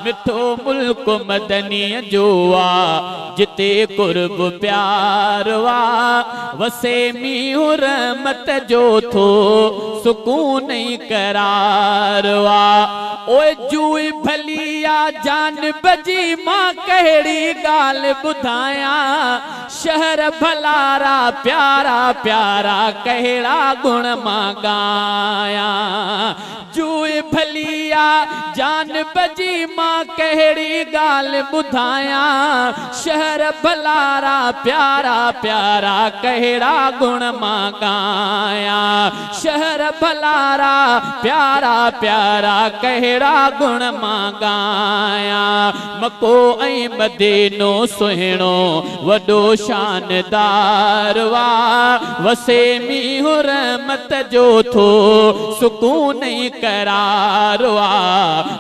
मिठो मुल्क मदनी जो आ जिते कुर्ब प्यार वा वसे मीहु रहमत जो थो सुकून करार वा। ओए जुई भलिया जान बजी मां कहिड़ी गाल बुधाया शहर भलारा प्यारा प्यारा कहिड़ा गुण मां गाया। जुई भलिया जान बजी मां कहिड़ी गाल बुधाया शहर भलारा प्यारा प्यारा कहिड़ा गुण मां गाया। शहर भलारा प्यारा प्यारा कहिड़ा गुण मां गाया। मको ऐं मदीनो सुहिणो वॾो शानदार वा वसे मीहु रहमत जो थो सुकून करार वा।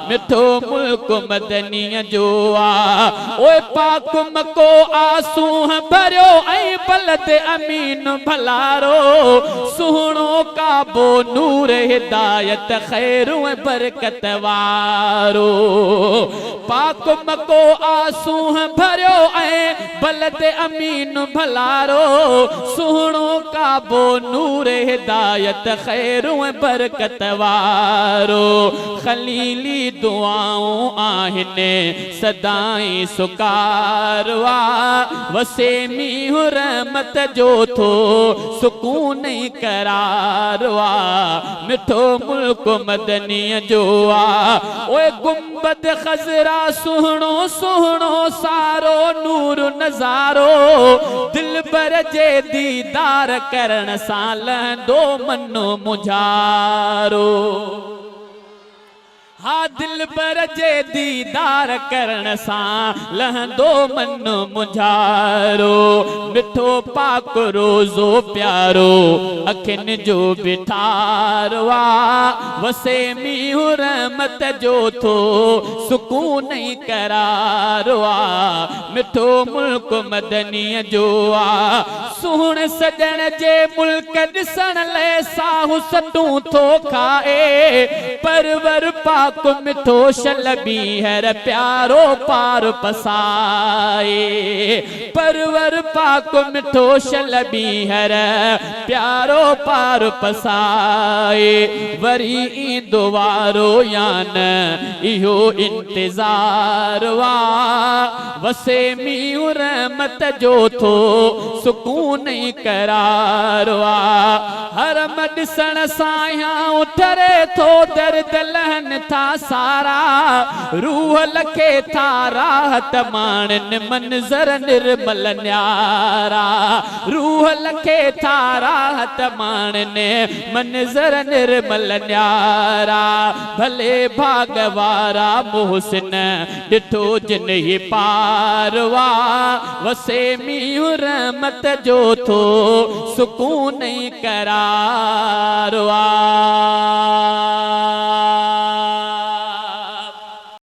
मिठो मुल्क मदनी जो आ ओए पाक मको आंसू भरियो ऐं बलद अमीन भलारो सुहिणो काबो नूर हिदायत खैर बरकत वारो। पाक मको आंसू भरियो ऐं बलद अमीन भलारो सुहिणो काबो नूर हिदायत खैर बरकत वारो। खलीली दुआऊं आहिनि सदाई सुकारवा वसे मीहु रहमत जो थो सुकून करारवा। मिठो मुल्क मदनी जो आ ओए गुंबद खजरा सुहिणो सुहिणो सारो नूर नज़ारो दिल बर जे दीदार करण सां लहंदो मन मुझारो। हा दिल बर जे दीदार करण सां लहंदो मन मुझारो। मिठो पाक रोज़ो प्यारो अखियुनि जो बिठारवा वसे मीहु रहमत जो थो सुकून करारवा। मिठो मुल्क मदनी जो आ सुहिण सजण जे मुल्क ॾिसण लाइ साहु सटूं थो खाए परवर पाक मिठो शलबी हर प्यारो पार पसाए। परवर पाक मिठो शलबी हर प्यारो पार पसाए। वरी ईंदो वारो यान इहो इंतज़ार वा वसे मीहु रहमत जो थो सुकून करार वा। हर ॾिसण सां या ठरे थो दर्द लहन था सारा रूह लखे था राहत माणन मंज़र निर्मल न्यारा। रूह लखे था राहत माणन मंज़र निर्मल न्यारा। भले भाग वारा मोहसिन ॾिठो जिन ही पारवा वसे मीहु रहमत जो थो सुकून करारवा।